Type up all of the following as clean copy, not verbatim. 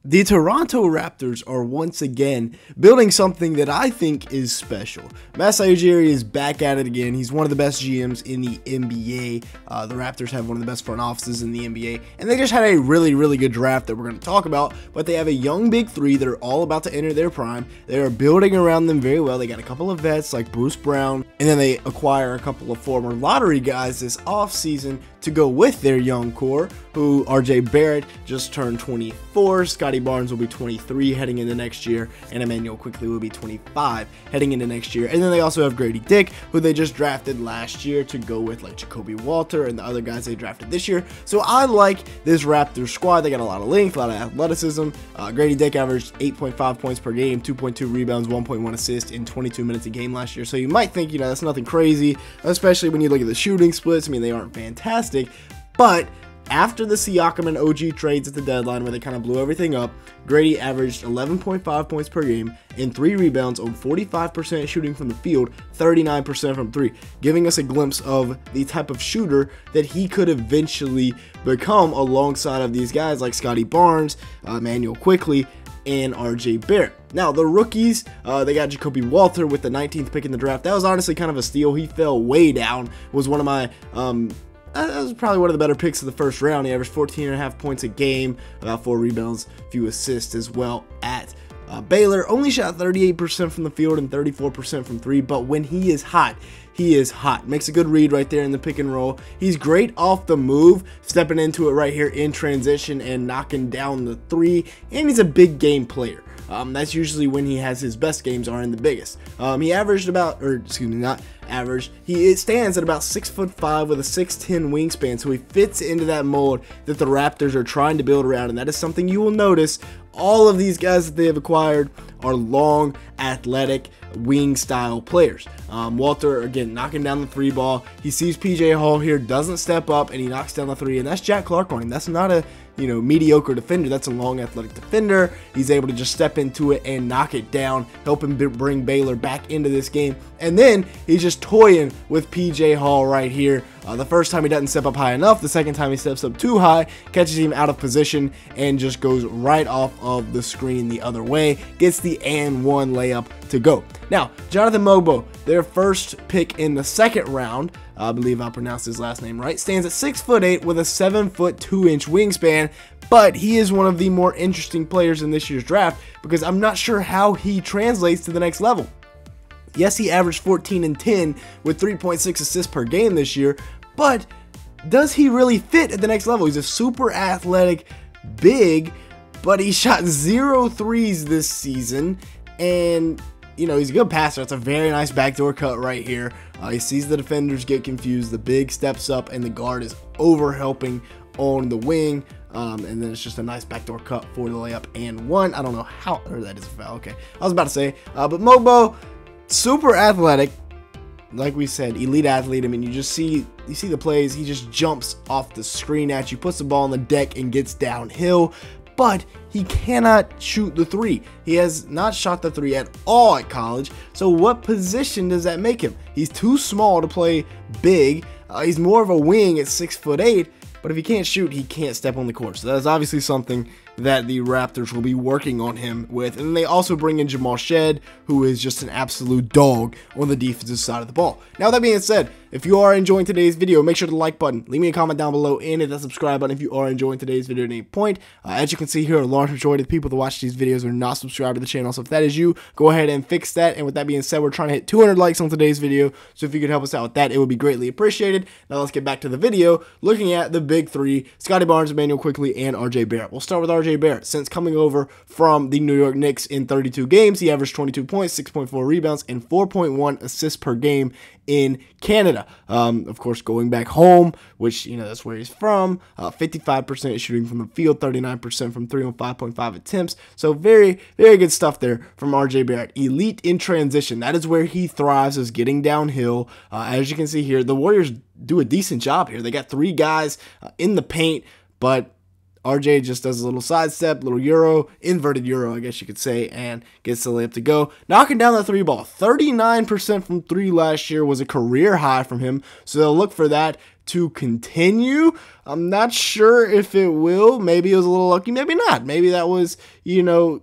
The Toronto Raptors are once again building something that I think is special. Masai Ujiri is back at it again. He's one of the best GMs in the NBA. The Raptors have one of the best front offices in the NBA, and they just had a really good draft that we're going to talk about. But they have a young big three that are all about to enter their prime. They are building around them very well. They got a couple of vets like Bruce Brown, and then they acquire a couple of former lottery guys this offseason to go with their young core, who RJ Barrett just turned 24, Scottie Barnes will be 23 heading into next year, and Immanuel Quickley will be 25 heading into next year. And then they also have Grady Dick, who they just drafted last year to go with like Jacoby Walter and the other guys they drafted this year. So I like this Raptors squad. They got a lot of length, a lot of athleticism. Grady Dick averaged 8.5 points per game, 2.2 rebounds, 1.1 assists in 22 minutes a game last year. So you might think, that's nothing crazy, especially when you look at the shooting splits. I mean, they aren't fantastic. But after the Siakam and OG trades at the deadline where they kind of blew everything up, Grady averaged 11.5 points per game and 3 rebounds on 45% shooting from the field, 39% from 3, giving us a glimpse of the type of shooter that he could eventually become alongside of these guys like Scottie Barnes, Immanuel Quickley, and RJ Barrett. Now, the rookies, they got Jacoby Walter with the 19th pick in the draft. That was honestly kind of a steal. He fell way down, was one of my that was probably one of the better picks of the first round. He averaged 14.5 points a game, about 4 rebounds, a few assists as well at Baylor. Only shot 38% from the field and 34% from 3, but when he is hot, he is hot. Makes a good read right there in the pick and roll. He's great off the move, stepping into it right here in transition and knocking down the 3, and he's a big game player. That's usually when he has his best games are in the biggest. He averaged about, or excuse me, not average. He stands at about 6'5" with a 6'10" wingspan, so he fits into that mold that the Raptors are trying to build around, and that is something you will notice. All of these guys that they have acquired are long, athletic, wing style players. Walter, again, knocking down the 3 ball. He sees PJ Hall here, doesn't step up, and he knocks down the 3, and that's Jack Clark on him. That's not a mediocre defender. That's a long athletic defender. He's able to just step into it and knock it down, helping bring Baylor back into this game. And then he's just toying with PJ Hall right here. The first time he doesn't step up high enough. The second time he steps up too high, catches him out of position, and just goes right off of the screen the other way. Gets the and one layup to go. Now, Jonathan Mogbo, their first pick in the second round, I believe I pronounced his last name right, stands at 6'8" with a 7'2" wingspan, but he is one of the more interesting players in this year's draft because I'm not sure how he translates to the next level. Yes, he averaged 14 and 10 with 3.6 assists per game this year, but does he really fit at the next level? He's a super athletic big, but he shot 0 threes this season, and he's a good passer. It's a very nice backdoor cut right here. He sees the defenders get confused. The big steps up, and the guard is over helping on the wing. And then it's just a nice backdoor cut for the layup and one. I don't know how, or that is a foul. Okay, I was about to say, but Mogbo, super athletic. Like we said, elite athlete. I mean, you see the plays. He just jumps off the screen at you, puts the ball on the deck, and gets downhill. But he cannot shoot the 3. He has not shot the 3 at all at college. So what position does that make him? He's too small to play big. He's more of a wing at 6'8". But if he can't shoot, he can't step on the court. So that is obviously something that the Raptors will be working on him with. And then they also bring in Jamal Shead, who is just an absolute dog on the defensive side of the ball. Now, that being said, if you are enjoying today's video, make sure to like button, leave me a comment down below, and hit that subscribe button if you are enjoying today's video at any point. As you can see here, a large majority of the people that watch these videos are not subscribed to the channel. So if that is you, go ahead and fix that. And with that being said, we're trying to hit 200 likes on today's video. So if you could help us out with that, it would be greatly appreciated. Now let's get back to the video, looking at the big 3, Scottie Barnes, Immanuel Quickley, and RJ Barrett. We'll start with RJ Barrett. Since coming over from the New York Knicks in 32 games, he averaged 22 points, 6.4 rebounds, and 4.1 assists per game in Canada. Of course, going back home, which, that's where he's from, 55% shooting from the field, 39% from 3 on 5.5 attempts. So very good stuff there from RJ Barrett. Elite in transition. That is where he thrives, is getting downhill. As you can see here, the Warriors do a decent job here. They got 3 guys in the paint, but RJ just does a little sidestep, little euro, inverted euro, I guess you could say, and gets the layup to go. Knocking down the 3 ball. 39% from 3 last year was a career high from him, so they'll look for that to continue. I'm not sure if it will. Maybe it was a little lucky, maybe not. Maybe that was,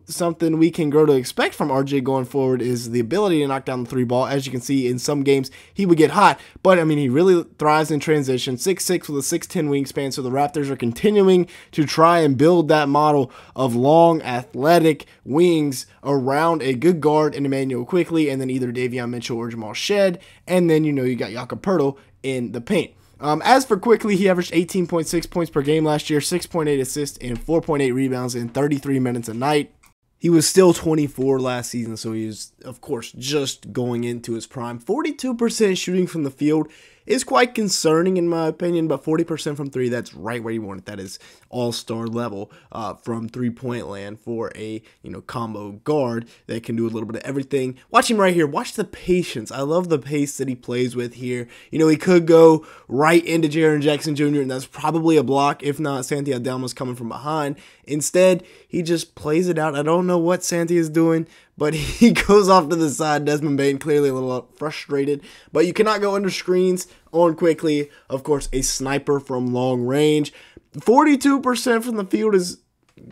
something we can grow to expect from RJ going forward, is the ability to knock down the three ball. As you can see, in some games, he would get hot, but I mean, he really thrives in transition. 6'6" with a 6'10" wingspan, so the Raptors are continuing to try and build that model of long, athletic wings around a good guard in Immanuel Quickley, and then either Davion Mitchell or Jamal Shed, and then, you got Jakob Poeltl in the paint. As for Quickley, he averaged 18.6 points per game last year, 6.8 assists, and 4.8 rebounds in 33 minutes a night. He was still 24 last season, so he was, of course, just going into his prime. 42% shooting from the field is quite concerning in my opinion, but 40% from three, that's right where you want it. That is all-star level from three-point land for a combo guard that can do a little bit of everything. Watch him right here. Watch the patience. I love the pace that he plays with here. He could go right into Jaren Jackson Jr., and that's probably a block. If not, Santi Aldama's coming from behind. Instead, he just plays it out. I don't know what Santi is doing, but he goes off to the side. Desmond Bane clearly a little frustrated, but you cannot go under screens on Quickley. Of course, a sniper from long range. 42% from the field is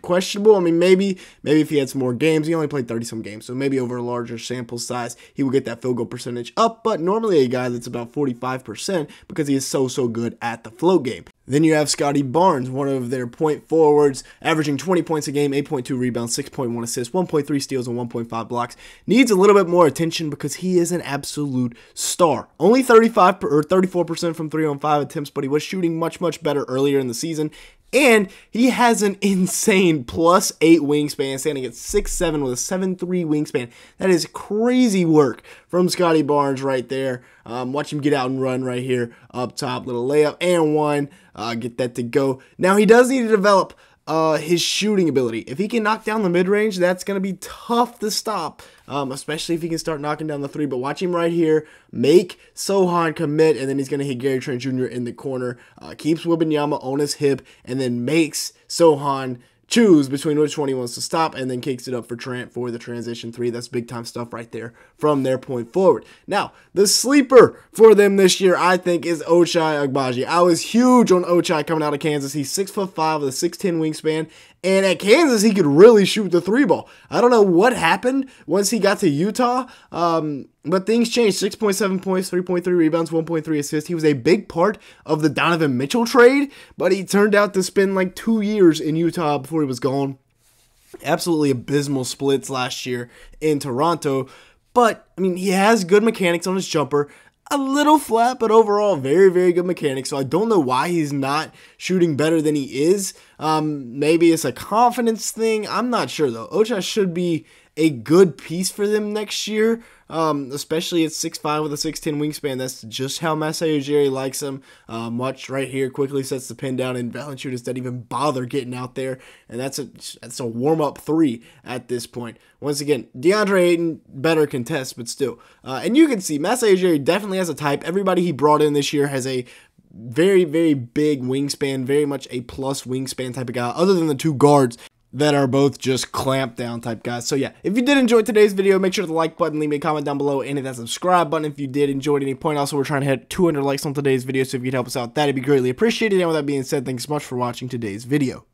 questionable. I mean, maybe if he had some more games. He only played 30-some games, so maybe over a larger sample size, he will get that field goal percentage up, but normally a guy that's about 45% because he is so good at the float game. Then you have Scottie Barnes, one of their point forwards, averaging 20 points a game, 8.2 rebounds, 6.1 assists, 1.3 steals, and 1.5 blocks. Needs a little bit more attention because he is an absolute star. Only 34% from 3-on-5 attempts, but he was shooting much better earlier in the season. And he has an insane +8 wingspan, standing at 6'7" with a 7'3" wingspan. That is crazy work from Scottie Barnes right there. Watch him get out and run right here up top. Little layup and one. Get that to go. Now, he does need to develop his shooting ability. If he can knock down the mid-range, that's going to be tough to stop, especially if he can start knocking down the three. But watch him right here. Make Sochan commit, and then he's going to hit Gary Trent Jr. in the corner. Keeps Wembanyama on his hip, and then makes Sochan choose between which one he wants to stop, and then kicks it up for Trent for the transition three. That's big time stuff right there from their point forward. Now, the sleeper for them this year, I think, is Ochai Agbaji. I was huge on Ochai coming out of Kansas. He's 6'5" with a 6'10" wingspan, and at Kansas, he could really shoot the three ball. I don't know what happened once he got to Utah, but things changed. 6.7 points, 3.3 rebounds, 1.3 assists. He was a big part of the Donovan Mitchell trade, but he turned out to spend like 2 years in Utah before he was gone. Absolutely abysmal splits last year in Toronto, but I mean, he has good mechanics on his jumper. A little flat, but overall very good mechanics. So I don't know why he's not shooting better than he is. Maybe it's a confidence thing. I'm not sure though. Ochai should be a good piece for them next year, especially at 6'5" with a 6'10" wingspan. That's just how Masai Ujiri likes him. Watch right here, quickly sets the pin down, and Valanciunas doesn't even bother getting out there, and that's a warm-up three at this point. Once again, DeAndre Ayton, better contest, but still. And you can see Masai Ujiri definitely has a type. Everybody he brought in this year has a very big wingspan, very much a plus wingspan type of guy, other than the two guards that are both just clamp down type guys. So yeah, if you did enjoy today's video, make sure to the like button, leave me a comment down below, and hit that subscribe button if you did enjoy at any point. Also, we're trying to hit 200 likes on today's video, so if you could help us out, that'd be greatly appreciated. And with that being said, thanks so much for watching today's video.